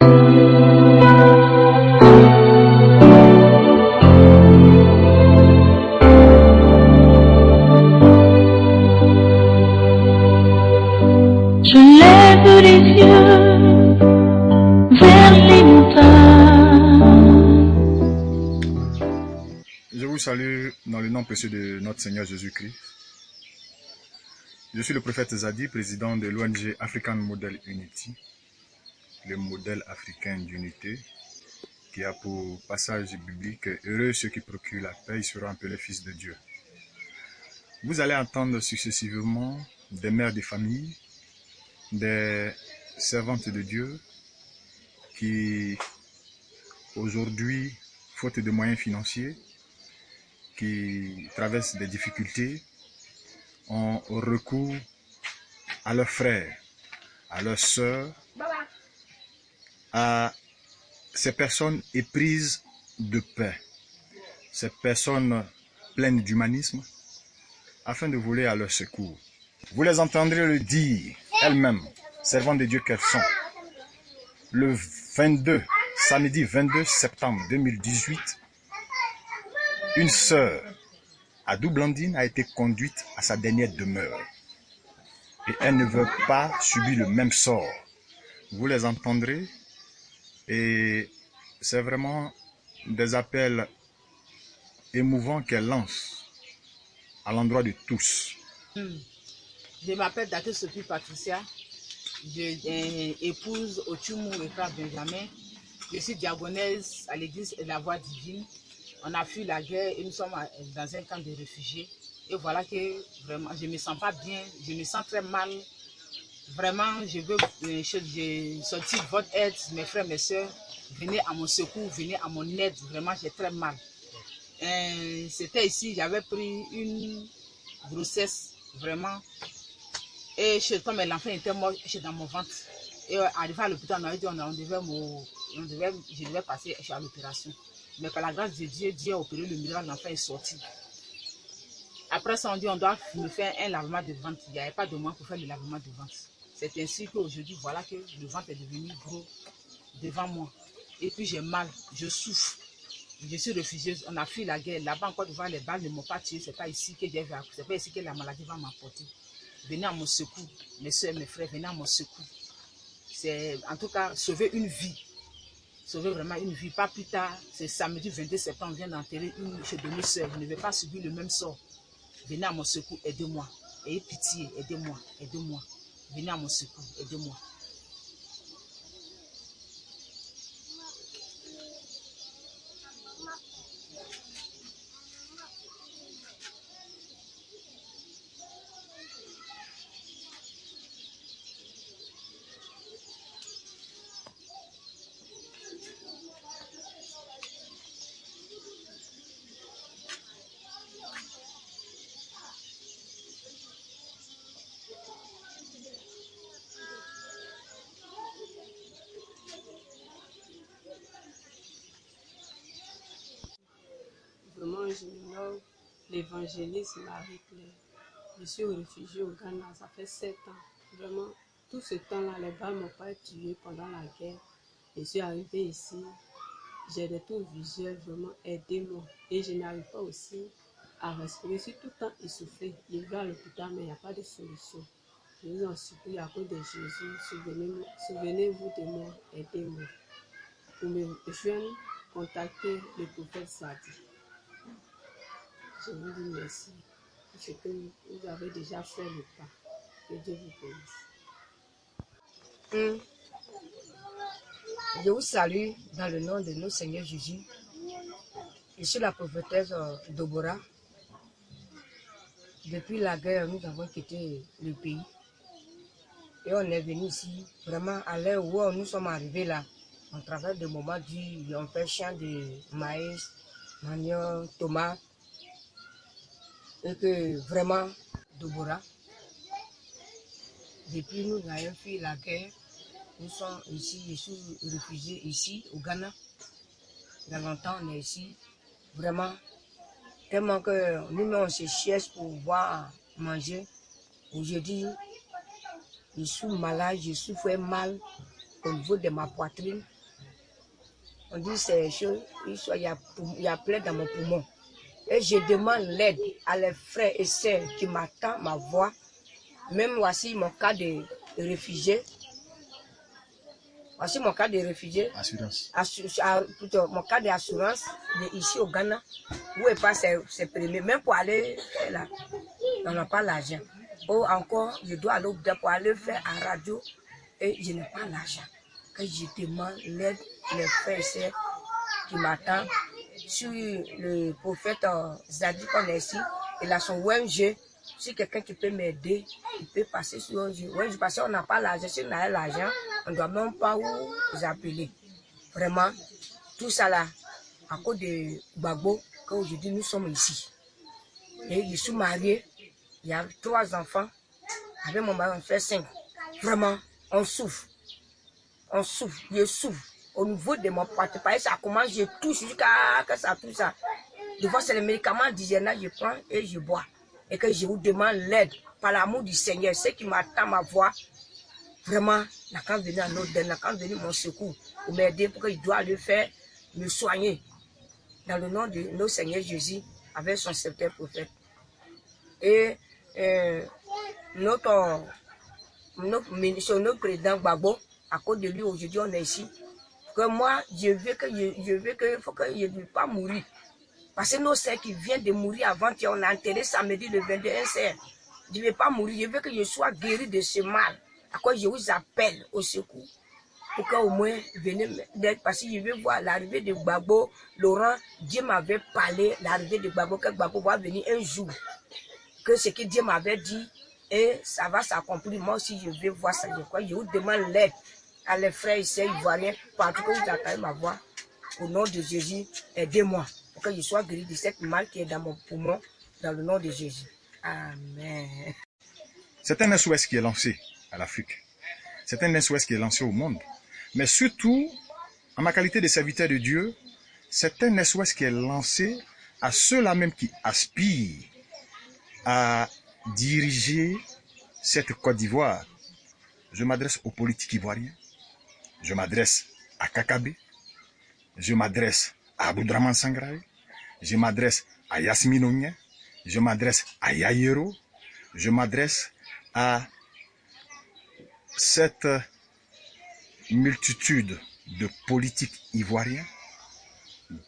Je lève les yeux vers les montagnes. Je vous salue dans le nom précieux de notre Seigneur Jésus-Christ. Je suis le prophète Zadi, président de l'ONG African Model Unity, le modèle africain d'unité, qui a pour passage biblique « Heureux ceux qui procurent la paix, ils seront appelés fils de Dieu ». Vous allez entendre successivement des mères de famille, des servantes de Dieu qui, aujourd'hui, faute de moyens financiers, qui traversent des difficultés, ont recours à leurs frères, à leurs sœurs, à ces personnes éprises de paix, ces personnes pleines d'humanisme, afin de voler à leur secours. Vous les entendrez le dire elles-mêmes, servantes de Dieu qu'elles sont. Le 22, samedi 22 septembre 2018, une sœur, Adou Blandine, a été conduite à sa dernière demeure. Et elle ne veut pas subir le même sort. Vous les entendrez et c'est vraiment des appels émouvants qu'elle lance à l'endroit de tous. Je m'appelle Date Sophie Patricia, je épouse Ochumou et frère Benjamin. Je suis diaconaise à l'église La Voix Divine. On a fui la guerre et nous sommes dans un camp de réfugiés. Et voilà que vraiment, je ne me sens pas bien, je me sens très mal. Vraiment, je veux sortir votre aide, mes frères, mes soeurs. Venez à mon secours, venez à mon aide. Vraiment, j'ai très mal. C'était ici, j'avais pris une grossesse, vraiment. Et comme l'enfant était mort, j'étais dans mon ventre. Et arrivé à l'hôpital, on avait dit je devais passer à l'opération. Mais par la grâce de Dieu, Dieu a opéré le miracle, l'enfant est sorti. Après ça, on dit on doit me faire un lavement de ventre. Il n'y avait pas de moyen pour faire le lavement de ventre. C'est ainsi qu'aujourd'hui, voilà que le ventre est devenu gros devant moi. Et puis j'ai mal, je souffre. Je suis réfugiée, on a fui la guerre. Là-bas, encore devant les balles ne m'ont pas tué. C'est pas ici que c'est pas ici que la maladie va m'apporter. Venez à mon secours, mes soeurs, mes frères, venez à mon secours. C'est en tout cas sauver une vie. Sauver vraiment une vie. Pas plus tard, c'est samedi 22 septembre, on vient d'enterrer une chez de nos soeurs. Je ne vais pas subir le même sort. Venez à mon secours, aidez-moi. Ayez pitié, aidez-moi, aidez-moi. Venez à mon secours, aidez-moi. Vraiment, je me nomme l'évangéliste Marie-Claire. Je suis réfugiée au Ghana, ça fait 7 ans. Vraiment, tout ce temps-là, les balles ne m'ont pas tué pendant la guerre. Je suis arrivée ici, j'ai des tours visuels, vraiment, aidez-moi. Et je n'arrive pas aussi à respirer. Je suis tout le temps essoufflée. Je vais à l'hôpital, mais il n'y a pas de solution. Je vous en supplie, à cause de Jésus, souvenez-vous de moi, aidez-moi. Pour me joindre, contactez le prophète Sadi. Je vous dis merci pour ce que vous avez déjà fait le pas. Que Dieu vous bénisse. Je vous salue dans le nom de notre Seigneur Jésus. Je suis la prophétesse Dobora. Depuis la guerre, nous avons quitté le pays. Et on est venu ici, vraiment à l'heure où nous sommes arrivés là. On traverse des moments durs, on fait champ de maïs, manioc, tomates. Et que vraiment, Dobora, depuis nous avons fui la guerre, nous sommes ici, je suis réfugié ici au Ghana. Dans longtemps, on est ici. Vraiment, tellement que nous-mêmes, on se cherche pour pouvoir manger. Aujourd'hui, je suis malade, je souffre mal au niveau de ma poitrine. On dit c'est chaud, il y a plein dans mon poumon. Et je demande l'aide à les frères et sœurs qui m'attendent ma voix. Même voici mon cas de réfugié. Voici mon cas de réfugié. Assurance. Plutôt, mon cas d'assurance ici au Ghana. Où est pas c'est premier. Même pour aller là, on n'a pas l'argent. Ou encore, je dois aller pour aller faire en radio et je n'ai pas l'argent. Que je demande l'aide, les frères et sœurs qui m'attendent. Sur le prophète Zadik qu'on est ici, il a son ONG. Si quelqu'un qui peut m'aider, il peut passer sur ONG. ONG parce qu'on n'a pas l'argent. Si on a l'argent, on ne doit même pas vous appeler. Vraiment, tout ça là, à cause de Gbagbo, qu'aujourd'hui nous sommes ici. Et je suis marié, il y a 3 enfants. Avec mon mari, on fait 5. Vraiment, on souffre. On souffre, je souffre. Au niveau de mon portefeuille, ça commence, je touche jusqu'à que ça touche ça. Des fois, c'est les médicaments d'hygiène, je prends et je bois. Et que je vous demande l'aide par l'amour du Seigneur. Ceux qui m'attendent ma voix, vraiment, n'a qu'à venir à notre donne, n'a qu'à venir mon secours pour m'aider, pour que je dois le faire, me soigner. Dans le nom de notre Seigneur Jésus, avec son sceptre prophète. Et notre président Gbagbo, à cause de lui, aujourd'hui, on est ici. Que moi, je veux que, faut que je ne veux pas mourir. Parce que nos sœurs qui viennent de mourir avant, on a enterré samedi le 21 sœurs. Je ne veux pas mourir, je veux que je sois guéri de ce mal. À quoi je vous appelle au secours. Pour qu'au moins, venez m'aider. Parce que je veux voir l'arrivée de Gbagbo. Laurent, Dieu m'avait parlé, l'arrivée de Gbagbo, que Gbagbo va venir un jour. Que ce que Dieu m'avait dit, et ça va s'accomplir. Moi aussi, je veux voir ça. Je vous demande l'aide à les frères et sœurs ivoiriens, partout que vous entendez ma voix. Au nom de Jésus, aidez-moi pour que je sois guéri de cette mal qui est dans mon poumon, dans le nom de Jésus. Amen. C'est un SOS qui est lancé à l'Afrique. C'est un SOS qui est lancé au monde. Mais surtout, en ma qualité de serviteur de Dieu, c'est un SOS qui est lancé à ceux-là même qui aspirent à diriger cette Côte d'Ivoire. Je m'adresse aux politiques ivoiriens. Je m'adresse à Kakabe. Je m'adresse à Aboudraman Sangraé. Je m'adresse à Yasmine Onye. Je m'adresse à Yayero. Je m'adresse à cette multitude de politiques ivoiriens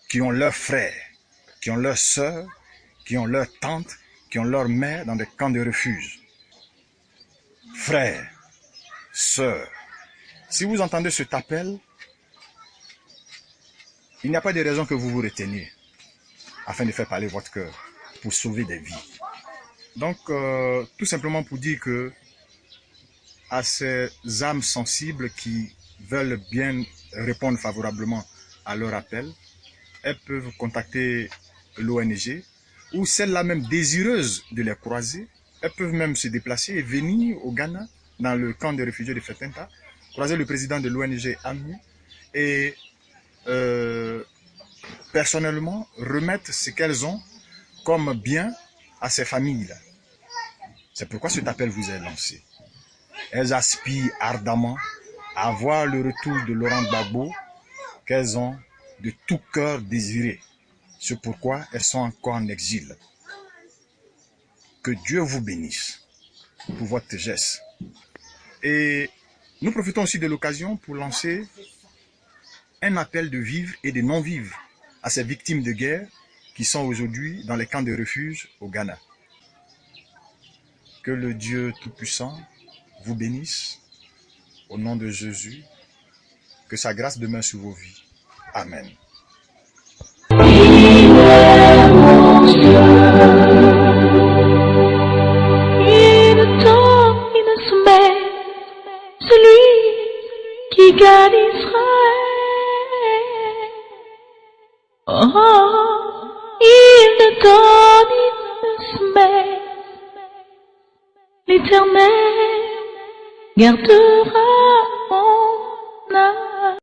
qui ont leurs frères, qui ont leurs sœurs, qui ont leurs tantes, qui ont leurs mères dans des camps de refuge. Frères, sœurs, si vous entendez cet appel, il n'y a pas de raison que vous vous reteniez afin de faire parler votre cœur pour sauver des vies. Donc, tout simplement pour dire que à ces âmes sensibles qui veulent bien répondre favorablement à leur appel, elles peuvent contacter l'ONG ou celles-là même désireuses de les croiser. Elles peuvent même se déplacer et venir au Ghana, dans le camp de réfugiés de Fetenta, croiser le président de l'ONG AMU et personnellement remettre ce qu'elles ont comme bien à ces familles-là. C'est pourquoi cet appel vous est lancé. Elles aspirent ardemment à voir le retour de Laurent Gbagbo qu'elles ont de tout cœur désiré. C'est pourquoi elles sont encore en exil. Que Dieu vous bénisse pour votre geste. Et nous profitons aussi de l'occasion pour lancer un appel de vivre et de non-vivre à ces victimes de guerre qui sont aujourd'hui dans les camps de refuge au Ghana. Que le Dieu Tout-Puissant vous bénisse au nom de Jésus. Que sa grâce demeure sur vos vies. Amen. Celui qui garde Israël. Oh, il ne donne, il ne sommeille. L'Éternel gardera mon âme.